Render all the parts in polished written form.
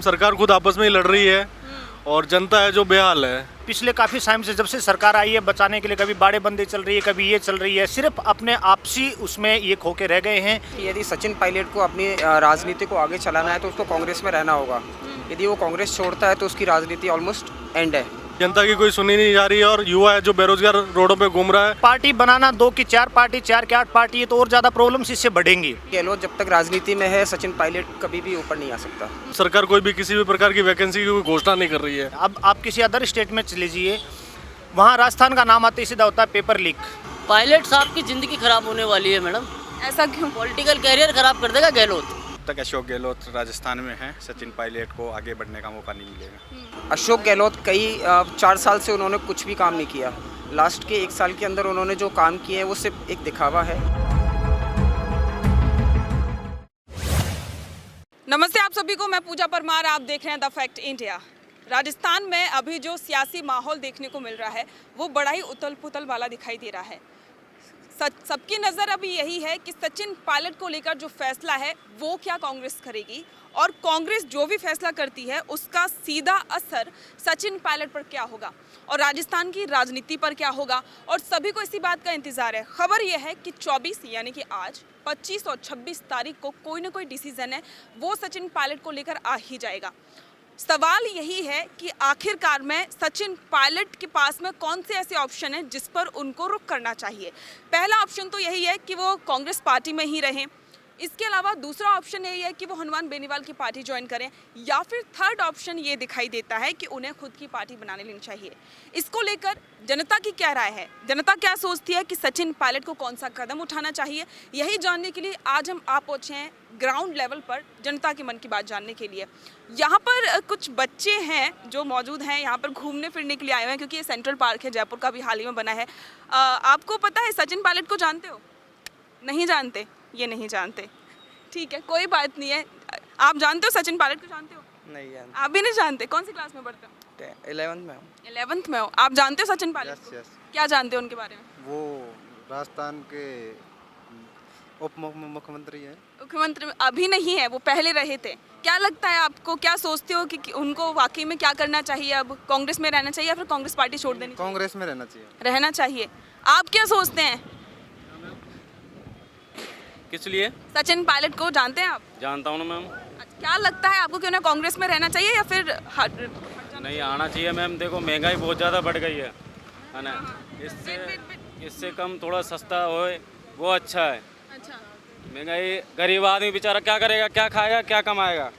सरकार खुद आपस में ही लड़ रही है और जनता है जो बेहाल है। पिछले काफ़ी टाइम से जब से सरकार आई है बचाने के लिए, कभी बाड़ेबंदी चल रही है, कभी ये चल रही है, सिर्फ अपने आपसी उसमें ये खो के रह गए हैं। यदि सचिन पायलट को अपनी राजनीति को आगे चलाना है तो उसको कांग्रेस में रहना होगा। यदि वो कांग्रेस छोड़ता है तो उसकी राजनीति ऑलमोस्ट एंड है। जनता की कोई सुनी नहीं जा रही है और युवा है जो बेरोजगार रोडों पे घूम रहा है। पार्टी बनाना 2 की 4 पार्टी, 4 की 8 पार्टी है तो और ज़्यादा प्रॉब्लम्स इससे बढ़ेंगी। गहलोत जब तक राजनीति में है, सचिन पायलट कभी भी ऊपर नहीं आ सकता। सरकार कोई भी किसी भी प्रकार की वैकेंसी की कोई घोषणा नहीं कर रही है। अब आप किसी अदर स्टेट में चले जाइए, वहाँ राजस्थान का नाम आते ही सीधा होता है पेपर लीक। पायलट साहब की ज़िंदगी खराब होने वाली है मैडम। ऐसा क्यों? पॉलिटिकल कैरियर खराब कर देगा गहलोत। तक अशोक गहलोत राजस्थान में है, सचिन पायलट को आगे बढ़ने का मौका नहीं मिलेगा। अशोक गहलोत कई 4 साल से उन्होंने कुछ भी काम नहीं किया। लास्ट के 1 साल के अंदर उन्होंने जो काम किए हैं वो सिर्फ एक दिखावा है। नमस्ते आप सभी को, मैं पूजा परमार, आप देख रहे हैं द फैक्ट इंडिया। राजस्थान में अभी जो सियासी माहौल देखने को मिल रहा है वो बड़ा ही उथल पुथल वाला दिखाई दे रहा है। सबकी नज़र अभी यही है कि सचिन पायलट को लेकर जो फैसला है वो क्या कांग्रेस करेगी और कांग्रेस जो भी फैसला करती है उसका सीधा असर सचिन पायलट पर क्या होगा और राजस्थान की राजनीति पर क्या होगा। और सभी को इसी बात का इंतज़ार है। खबर यह है कि 24 यानी कि आज 25 और 26 तारीख को कोई ना कोई डिसीजन है वो सचिन पायलट को लेकर आ ही जाएगा। सवाल यही है कि आखिरकार में सचिन पायलट के पास में कौन से ऐसे ऑप्शन हैं जिस पर उनको रुख करना चाहिए। पहला ऑप्शन तो यही है कि वो कांग्रेस पार्टी में ही रहें। इसके अलावा दूसरा ऑप्शन यही है कि वो हनुमान बेनीवाल की पार्टी ज्वाइन करें, या फिर थर्ड ऑप्शन ये दिखाई देता है कि उन्हें खुद की पार्टी बनाने लेनी चाहिए। इसको लेकर जनता की क्या राय है, जनता क्या सोचती है कि सचिन पायलट को कौन सा कदम उठाना चाहिए, यही जानने के लिए आज हम आ पहुंचे हैं ग्राउंड लेवल पर जनता के मन की बात जानने के लिए। यहाँ पर कुछ बच्चे हैं जो मौजूद हैं, यहाँ पर घूमने फिरने के लिए आए हुए हैं क्योंकि ये सेंट्रल पार्क है, जयपुर का भी हाल ही में बना है। आपको पता है सचिन पायलट को जानते हो? नहीं जानते? ये नहीं जानते, ठीक है, कोई बात नहीं है। आप जानते हो सचिन पायलट को? जानते हो? नहीं जानते। आप भी नहीं जानते? कौन सी क्लास में पढ़ते हो? 11th में हूँ। 11th में हो। आप जानते हो सचिन पायलट को? क्या जानते हो उनके बारे में? वो राजस्थान के उप मुख्यमंत्री है। मुख्यमंत्री अभी नहीं है, वो पहले रहे थे। क्या लगता है आपको, क्या सोचते हो कि उनको वाकई में क्या करना चाहिए? अब कांग्रेस में रहना चाहिए या फिर कांग्रेस पार्टी छोड़ देनी? कांग्रेस में रहना चाहिए। रहना चाहिए। आप क्या सोचते हैं? किस लिए? सचिन पायलट को जानते हैं आप? जानता हूँ ना मैम। क्या लगता है आपको कि उन्हें कांग्रेस में रहना चाहिए या फिर नहीं आना चाहिए मैम। देखो महंगाई बहुत ज़्यादा बढ़ गई है ना, इससे कम थोड़ा सस्ता होए वो अच्छा है। अच्छा। महंगाई, गरीब आदमी बेचारा क्या करेगा, क्या खाएगा, क्या कमाएगा?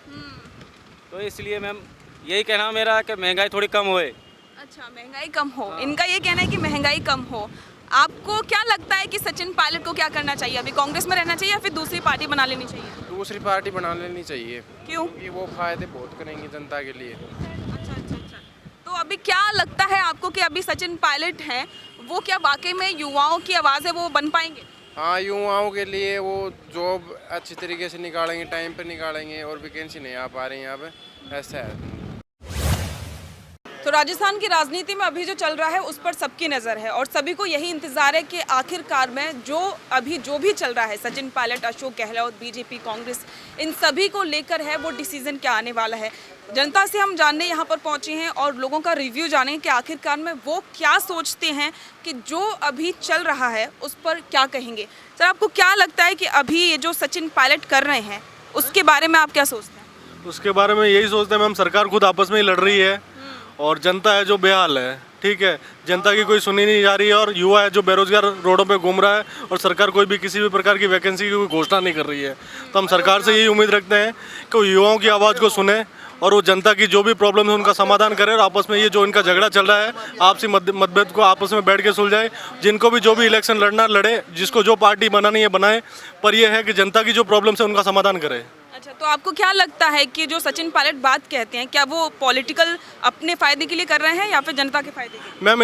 तो इसलिए मैम यही कहना मेरा कि महंगाई थोड़ी कम होए। अच्छा, महंगाई कम हो। इनका ये कहना है कि महंगाई कम हो। आपको क्या लगता है कि सचिन पायलट को क्या करना चाहिए? अभी कांग्रेस में रहना चाहिए या फिर दूसरी पार्टी बना लेनी चाहिए? दूसरी पार्टी बना लेनी चाहिए। क्यों? क्योंकि वो फायदे बहुत करेंगी जनता के लिए। अच्छा अच्छा अच्छा। तो अभी क्या लगता है आपको कि अभी सचिन पायलट हैं वो क्या वाकई में युवाओं की आवाज़ है वो बन पाएंगे? हाँ, युवाओं के लिए वो जॉब अच्छी तरीके से निकालेंगे, टाइम पे निकालेंगे और वैकेंसी नहीं आ पा रही है यहाँ पे, ऐसा है। तो राजस्थान की राजनीति में अभी जो चल रहा है उस पर सबकी नज़र है और सभी को यही इंतज़ार है कि आखिरकार में जो भी चल रहा है, सचिन पायलट, अशोक गहलोत, बीजेपी, कांग्रेस, इन सभी को लेकर है वो डिसीजन क्या आने वाला है। जनता से हम जानने यहाँ पर पहुँचे हैं और लोगों का रिव्यू जाने कि आखिरकार में वो क्या सोचते हैं कि जो अभी चल रहा है उस पर क्या कहेंगे। सर, आपको क्या लगता है कि अभी ये जो सचिन पायलट कर रहे हैं उसके बारे में आप क्या सोचते हैं? उसके बारे में यही सोचते हैं मैम, सरकार खुद आपस में ही लड़ रही है और जनता है जो बेहाल है। ठीक है, जनता की कोई सुनी नहीं जा रही है और युवा है जो बेरोजगार रोडों पे घूम रहा है और सरकार कोई भी किसी भी प्रकार की वैकेंसी की कोई घोषणा नहीं कर रही है। तो हम सरकार से यही उम्मीद रखते हैं कि वो युवाओं की आवाज़ को सुने और वो जनता की जो भी प्रॉब्लम है उनका समाधान करे और आपस में ये जो इनका झगड़ा चल रहा है आपसी मतभेद को आपस में बैठ के सुलझाए। जिनको भी जो भी इलेक्शन लड़ना लड़े, जिसको जो पार्टी बनानी है बनाए, पर यह है कि जनता की जो प्रॉब्लम्स है उनका समाधान करे। अच्छा, तो आपको क्या लगता है कि जो सचिन पायलट बात कहते हैं क्या वो पॉलिटिकल अपने फायदे के लिए कर रहे हैं या फिर जनता के फायदे के लिए? मैम,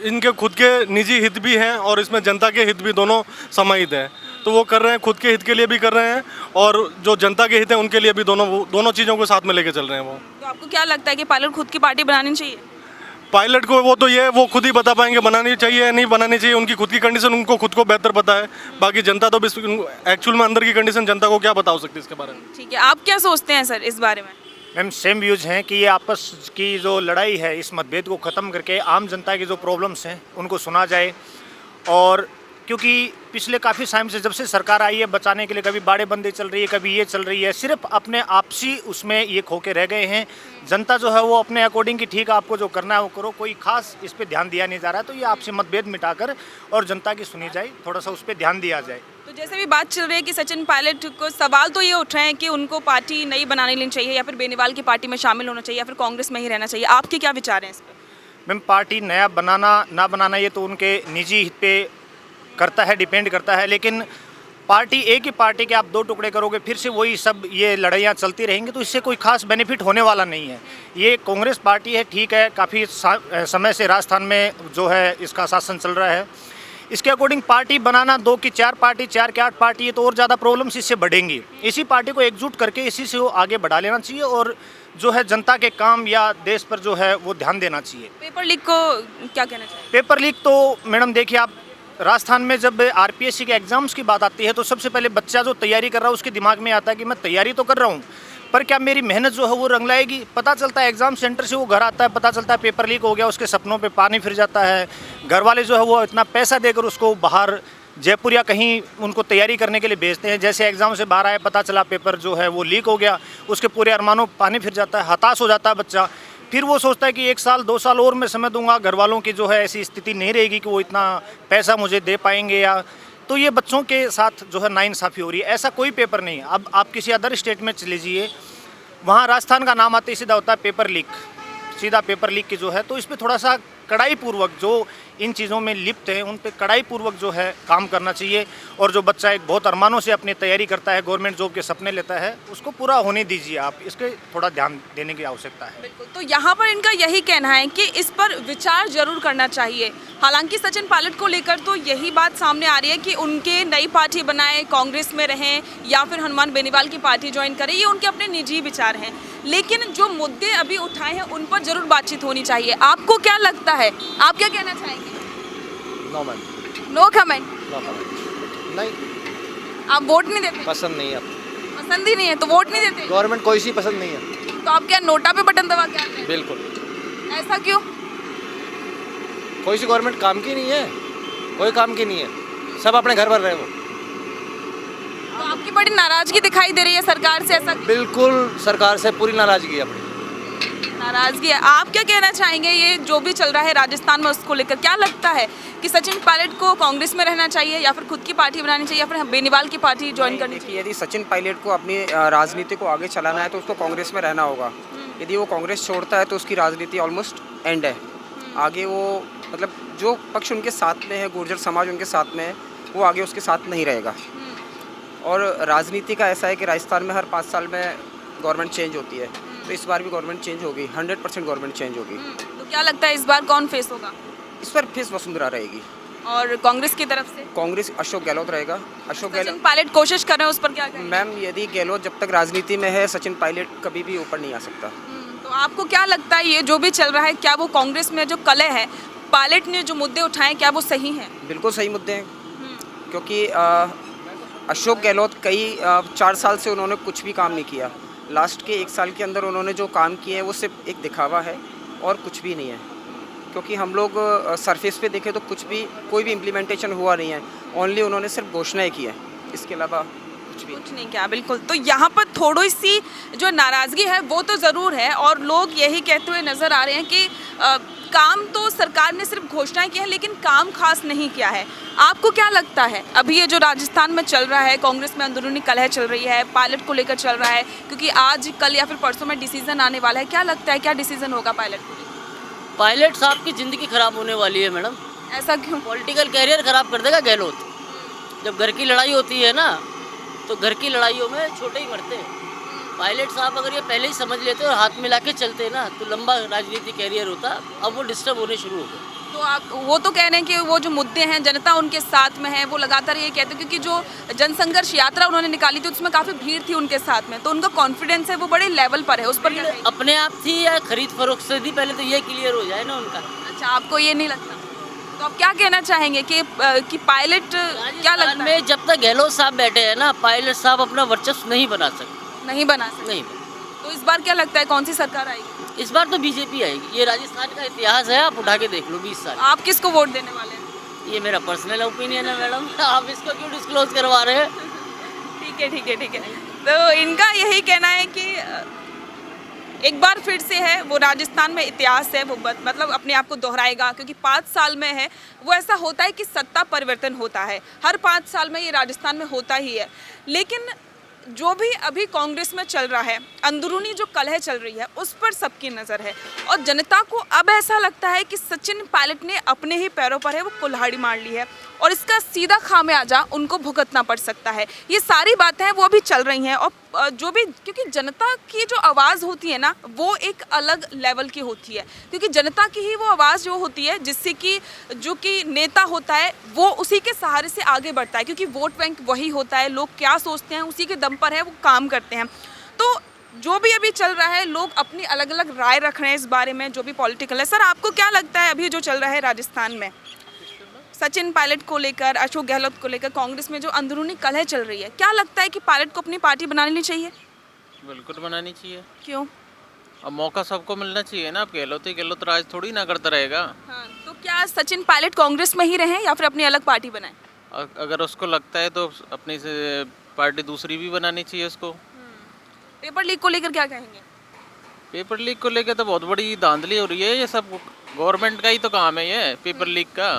इनके खुद के निजी हित भी हैं और इसमें जनता के हित भी दोनों समाहित हैं। तो वो कर रहे हैं, खुद के हित के लिए भी कर रहे हैं और जो जनता के हित है उनके लिए भी दोनों चीज़ों को साथ में लेके चल रहे हैं वो। तो आपको क्या लगता है कि पायलट खुद की पार्टी बनानी चाहिए? पायलट को वो खुद ही बता पाएंगे बनानी चाहिए या नहीं बनानी चाहिए। उनकी खुद की कंडीशन उनको खुद को बेहतर पता है। बाकी जनता तो एक्चुअल में अंदर की कंडीशन जनता को क्या बता हो सकती है इसके बारे में। ठीक है, आप क्या सोचते हैं सर इस बारे में? मैम सेम व्यूज हैं कि ये आपस की जो लड़ाई है इस मतभेद को ख़त्म करके आम जनता की जो प्रॉब्लम्स हैं उनको सुना जाए। और क्योंकि पिछले काफ़ी टाइम से जब से सरकार आई है बचाने के लिए, कभी बाड़ेबंदी चल रही है, कभी ये चल रही है, सिर्फ अपने आपसी उसमें ये खोके रह गए हैं। जनता जो है वो अपने अकॉर्डिंग की ठीक है, आपको जो करना है वो करो, कोई खास इस पे ध्यान दिया नहीं जा रहा है। तो ये आपसी मतभेद मिटाकर और जनता की सुनी जाए, थोड़ा सा उस पर ध्यान दिया जाए। तो जैसे भी बात चल रही है कि सचिन पायलट को सवाल तो ये उठ रहे हैं कि उनको पार्टी नई बनाने लेनी चाहिए या फिर बेनीवाल की पार्टी में शामिल होना चाहिए या फिर कांग्रेस में ही रहना चाहिए। आपके क्या विचार हैं इस पर? मैम पार्टी नया बनाना ना बनाना ये तो उनके निजी हित पे करता है, डिपेंड करता है। लेकिन पार्टी एक ही पार्टी के आप दो टुकड़े करोगे, फिर से वही सब ये लड़ाइयाँ चलती रहेंगी, तो इससे कोई खास बेनिफिट होने वाला नहीं है। ये कांग्रेस पार्टी है, ठीक है, काफ़ी समय से राजस्थान में जो है इसका शासन चल रहा है। इसके अकॉर्डिंग पार्टी बनाना 2 की 4 पार्टी, 4 की 8 पार्टी, ये तो और ज़्यादा प्रॉब्लम्स इससे बढ़ेंगी। इसी पार्टी को एकजुट करके इसी से वो आगे बढ़ा लेना चाहिए और जो है जनता के काम या देश पर जो है वो ध्यान देना चाहिए। पेपर लीक को क्या कहना चाहिए? पेपर लीक तो मैडम देखिए, आप राजस्थान में जब आरपीएससी के एग्ज़ाम्स की बात आती है तो सबसे पहले बच्चा जो तैयारी कर रहा है उसके दिमाग में आता है कि मैं तैयारी तो कर रहा हूँ, पर क्या मेरी मेहनत जो है वो रंग लाएगी? पता चलता है एग्ज़ाम सेंटर से वो घर आता है, पता चलता है पेपर लीक हो गया, उसके सपनों पे पानी फिर जाता है। घर वाले जो है वो इतना पैसा देकर उसको बाहर जयपुर या कहीं उनको तैयारी करने के लिए भेजते हैं। जैसे एग्ज़ाम से बाहर आए, पता चला पेपर जो है वो लीक हो गया, उसके पूरे अरमानों पानी फिर जाता है, हताश हो जाता है बच्चा। फिर वो सोचता है कि 1 साल 2 साल और मैं समय दूंगा, घर वालों की जो है ऐसी स्थिति नहीं रहेगी कि वो इतना पैसा मुझे दे पाएंगे, या तो ये बच्चों के साथ जो है नाइंसाफ़ी हो रही है। ऐसा कोई पेपर नहीं है। अब आप किसी अदर स्टेट में चले जाइए, वहाँ राजस्थान का नाम आते ही सीधा होता है पेपर लीक, सीधा पेपर लीक की जो है। तो इस पर थोड़ा सा कड़ाई पूर्वक जो इन चीज़ों में लिप्त हैं उन पे कड़ाई पूर्वक जो है काम करना चाहिए। और जो बच्चा एक बहुत अरमानों से अपनी तैयारी करता है, गवर्नमेंट जॉब के सपने लेता है, उसको पूरा होने दीजिए आप। इसके थोड़ा ध्यान देने की आवश्यकता है। बिल्कुल। तो यहाँ पर इनका यही कहना है कि इस पर विचार जरूर करना चाहिए। हालांकि सचिन पायलट को लेकर तो यही बात सामने आ रही है कि उनके नई पार्टी बनाएं, कांग्रेस में रहें या फिर हनुमान बेनीवाल की पार्टी ज्वाइन करें, ये उनके अपने निजी विचार हैं। लेकिन जो मुद्दे अभी उठाए हैं उन पर जरूर बातचीत होनी चाहिए। आपको क्या लगता है, आप क्या कहना चाहेंगे? No ma'am, no comment. No comment. नहीं, आप वोट नहीं देते? पसंद नहीं है। पसंद ही नहीं है तो वोट नहीं देते? गवर्नमेंट कोई सी पसंद नहीं है। तो आप क्या नोटा पे बटन दबा के आते हैं? बिल्कुल। ऐसा क्यों? कोई सी गवर्नमेंट काम की नहीं है, कोई काम की नहीं है, सब अपने घर पर रहे वो। तो आपकी बड़ी नाराजगी दिखाई दे रही है सरकार से, ऐसा क्यों? बिल्कुल, सरकार से पूरी नाराजगी है अपनी। नाराजगी है। आप क्या कहना चाहेंगे ये जो भी चल रहा है राजस्थान में उसको लेकर? क्या लगता है कि सचिन पायलट को कांग्रेस में रहना चाहिए या फिर खुद की पार्टी बनानी चाहिए या फिर बेनीवाल की पार्टी ज्वाइन करनी चाहिए? यदि सचिन पायलट को अपनी राजनीति को आगे चलाना है तो उसको कांग्रेस में रहना होगा। यदि वो कांग्रेस छोड़ता है तो उसकी राजनीति ऑलमोस्ट एंड है। आगे वो मतलब जो पक्ष उनके साथ में है, गुर्जर समाज उनके साथ में है, वो आगे उसके साथ नहीं रहेगा। और राजनीति का ऐसा है कि राजस्थान में हर 5 साल में गवर्नमेंट चेंज होती है, तो इस बार भी गवर्नमेंट चेंज होगी, 100% गवर्नमेंट चेंज होगी। तो क्या लगता है इस बार कौन फेस होगा? इस बार फेस वसुंधरा रहेगी। और कांग्रेस की तरफ से? कांग्रेस अशोक गहलोत रहेगा। अशोक सचिन गहलोत पायलट कोशिश कर रहे हैं, उस पर क्या कहेंगे? मैम, यदि गहलोत जब तक राजनीति में है, सचिन पायलट कभी भी ऊपर नहीं आ सकता। तो आपको क्या लगता है ये जो भी चल रहा है, क्या वो कांग्रेस में जो कलह है, पायलट ने जो मुद्दे उठाए, क्या वो सही हैं? बिल्कुल सही मुद्दे हैं, क्योंकि अशोक गहलोत कई 4 साल से उन्होंने कुछ भी काम नहीं किया। लास्ट के 1 साल के अंदर उन्होंने जो काम किए हैं वो सिर्फ एक दिखावा है और कुछ भी नहीं है। क्योंकि हम लोग सरफेस पे देखें तो कुछ भी, कोई भी इम्प्लीमेंटेशन हुआ नहीं है। ओनली उन्होंने सिर्फ घोषणाएं की है, इसके अलावा कुछ नहीं किया। बिल्कुल। तो यहाँ पर थोड़ी सी जो नाराज़गी है वो तो ज़रूर है और लोग यही कहते हुए नज़र आ रहे हैं कि काम तो सरकार ने सिर्फ घोषणाएं की है लेकिन काम खास नहीं किया है। आपको क्या लगता है अभी ये जो राजस्थान में चल रहा है, कांग्रेस में अंदरूनी कलह चल रही है, पायलट को लेकर चल रहा है, क्योंकि आज कल या फिर परसों में डिसीजन आने वाला है, क्या लगता है क्या डिसीजन होगा पायलट को? पायलट साहब की ज़िंदगी ख़राब होने वाली है मैडम। ऐसा क्यों? पॉलिटिकल कैरियर ख़राब कर देगा गहलोत। जब घर की लड़ाई होती है ना तो घर की लड़ाइयों में छोटे ही मरते हैं। पायलट साहब अगर ये पहले ही समझ लेते और हाथ मिला के चलते ना तो लंबा राजनीतिक कैरियर होता। अब वो डिस्टर्ब होने शुरू हो गए। तो आप वो तो कह रहे हैं कि वो जो मुद्दे हैं जनता उनके साथ में है, वो लगातार ये कहते हैं, क्योंकि जो जनसंघर्ष यात्रा उन्होंने निकाली थी उसमें काफ़ी भीड़ थी उनके साथ में, तो उनका कॉन्फिडेंस है वो बड़े लेवल पर है। उस पर क्या अपने आप थी या खरीद फरोख्त से थी, पहले तो ये क्लियर हो जाए ना उनका। अच्छा, आपको ये नहीं लगता? तो आप क्या कहना चाहेंगे कि पायलट क्या लगता है? जब तक गहलोत साहब बैठे हैं ना, पायलट साहब अपना वर्चस्व नहीं बना सकते। नहीं बना सकते। नहीं। तो इस इस बार क्या लगता है कौन सी सरकार आएगी? इस बार तो बीजेपी आएगी। ये राजस्थान का इतिहास है, आप उठा के देख लो 20 साल। आप किसको वोट देने वाले हैं? ये मेरा पर्सनल ओपिनियन है मैडम, आप इसको क्यों डिस्क्लोज करवा रहे हैं? ठीक है ठीक है ठीक है। तो इनका यही कहना है कि एक बार फिर से है वो राजस्थान में इतिहास है, वो मतलब अपने आप को दोहराएगा, क्योंकि 5 साल में है वो ऐसा होता है कि सत्ता परिवर्तन होता है, हर 5 साल में ये राजस्थान में होता ही है। लेकिन जो भी अभी कांग्रेस में चल रहा है, अंदरूनी जो कलह चल रही है, उस पर सबकी नज़र है और जनता को अब ऐसा लगता है कि सचिन पायलट ने अपने ही पैरों पर है वो कुल्हाड़ी मार ली है और इसका सीधा खामियाजा उनको भुगतना पड़ सकता है। ये सारी बातें हैं वो अभी चल रही हैं और जो भी, क्योंकि जनता की जो आवाज़ होती है ना वो एक अलग लेवल की होती है, क्योंकि जनता की ही वो आवाज़ जो होती है जिससे कि जो कि नेता होता है वो उसी के सहारे से आगे बढ़ता है, क्योंकि वोट बैंक वही होता है, लोग क्या सोचते हैं उसी के दम पर है वो काम करते हैं। तो जो भी अभी चल रहा है लोग अपनी अलग अलग राय रख रहे हैं इस बारे में, जो भी पॉलिटिकल है। सर आपको क्या लगता है अभी जो चल रहा है राजस्थान में सचिन पायलट को लेकर, अशोक गहलोत को लेकर, कांग्रेस में जो अंदरूनी कलह चल रही है, क्या लगता है कि पायलट को अपनी पार्टी बनानी चाहिए? बिल्कुल बनानी चाहिए। क्यों? अब मौका सबको मिलना चाहिए ना। अब गहलोत राज थोड़ी ना करता रहेगा। हाँ, तो क्या सचिन पायलट कांग्रेस में ही रहें या फिर अपनी अलग पार्टी बनाएं? अगर उसको लगता है तो अपनी से पार्टी दूसरी भी बनानी चाहिए उसको। पेपर लीक को लेकर क्या कहेंगे? पेपर लीक को लेकर तो बहुत बड़ी धांधली हो रही है। ये सब गवर्नमेंट का ही तो काम है ये पेपर लीक का।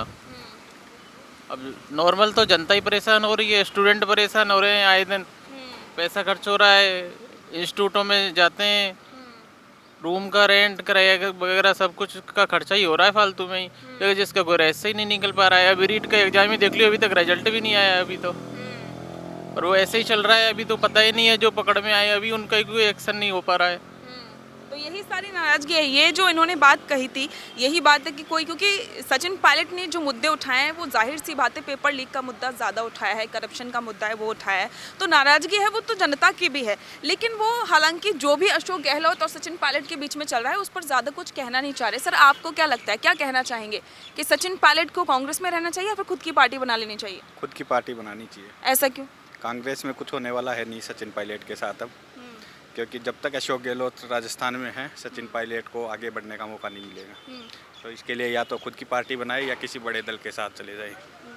अब नॉर्मल तो जनता ही परेशान हो रही है, स्टूडेंट परेशान हो रहे हैं, आए दिन पैसा खर्च हो रहा है, इंस्टीट्यूटों में जाते हैं, रूम का रेंट किराया वगैरह सब कुछ का खर्चा ही हो रहा है फालतू में ही, लेकिन जिसका कोई रास्ता ही नहीं निकल पा रहा है। अभी रीट का एग्जाम ही देख लियो, अभी तक रिजल्ट भी नहीं आया अभी तो, और वो ऐसे ही चल रहा है। अभी तो पता ही नहीं है जो पकड़ में आए, अभी उनका कोई एक्शन नहीं हो पा रहा है। तो यही सारी नाराजगी है। ये जो इन्होंने बात कही थी यही बात है कि कोई, क्योंकि सचिन पायलट ने जो मुद्दे उठाए हैं वो जाहिर सी बात है, पेपर लीक का मुद्दा ज़्यादा उठाया है, करप्शन का मुद्दा है वो उठाया है, तो नाराजगी है वो तो जनता की भी है। लेकिन वो हालांकि जो भी अशोक गहलोत और सचिन पायलट के बीच में चल रहा है उस पर ज़्यादा कुछ कहना नहीं चाह रहे। सर आपको क्या लगता है, क्या कहना चाहेंगे कि सचिन पायलट को कांग्रेस में रहना चाहिए या फिर खुद की पार्टी बना लेनी चाहिए? खुद की पार्टी बनानी चाहिए। ऐसा क्यों? कांग्रेस में कुछ होने वाला है नहीं सचिन पायलट के साथ अब, क्योंकि जब तक अशोक गहलोत राजस्थान में है सचिन पायलट को आगे बढ़ने का मौका नहीं मिलेगा। तो इसके लिए या तो खुद की पार्टी बनाए या किसी बड़े दल के साथ चले जाए।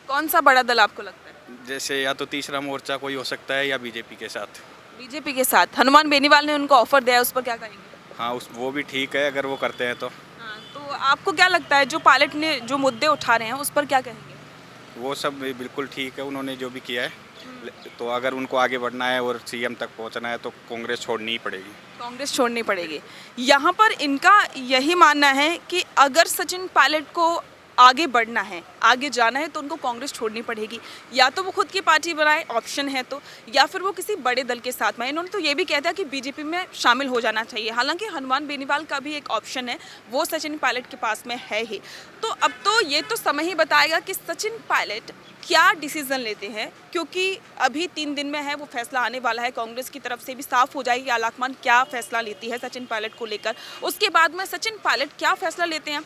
कौन सा बड़ा दल आपको लगता है? जैसे या तो तीसरा मोर्चा कोई हो सकता है या बीजेपी के साथ। बीजेपी के साथ हनुमान बेनीवाल ने उनको ऑफर दिया है, उस पर क्या कहेंगे? हाँ, वो भी ठीक है अगर वो करते हैं तो। हाँ, तो आपको क्या लगता है जो पायलट ने जो मुद्दे उठा रहे हैं उस पर क्या कहेंगे? वो सब बिल्कुल ठीक है, उन्होंने जो भी किया है। तो अगर उनको आगे बढ़ना है और सीएम तक पहुंचना है तो कांग्रेस छोड़नी ही पड़ेगी। कांग्रेस छोड़नी पड़ेगी। यहाँ पर इनका यही मानना है कि अगर सचिन पायलट को आगे बढ़ना है, आगे जाना है तो उनको कांग्रेस छोड़नी पड़ेगी। या तो वो खुद की पार्टी बनाए, ऑप्शन है तो, या फिर वो किसी बड़े दल के साथ में। इन्होंने तो ये भी कह दिया कि बीजेपी में शामिल हो जाना चाहिए। हालांकि हनुमान बेनीवाल का भी एक ऑप्शन है, वो सचिन पायलट के पास में है ही। तो अब तो ये तो समय ही बताएगा कि सचिन पायलट क्या डिसीजन लेते हैं, क्योंकि अभी 3 दिन में है वो फैसला आने वाला है। कांग्रेस की तरफ से भी साफ हो जाएगी आलाकमान क्या फैसला लेती है सचिन पायलट को लेकर। उसके बाद में सचिन पायलट क्या फैसला लेते हैं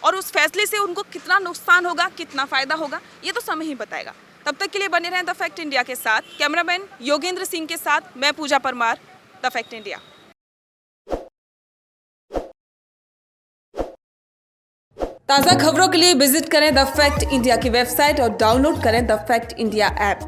और उस फैसले से उनको कितना नुकसान होगा, कितना फ़ायदा होगा, ये तो समय ही बताएगा। तब तक के लिए बने रहें द फैक्ट इंडिया के साथ। कैमरामैन योगेंद्र सिंह के साथ मैं पूजा परमार, द फैक्ट इंडिया। ताज़ा खबरों के लिए विजिट करें द फैक्ट इंडिया की वेबसाइट और डाउनलोड करें द फैक्ट इंडिया ऐप।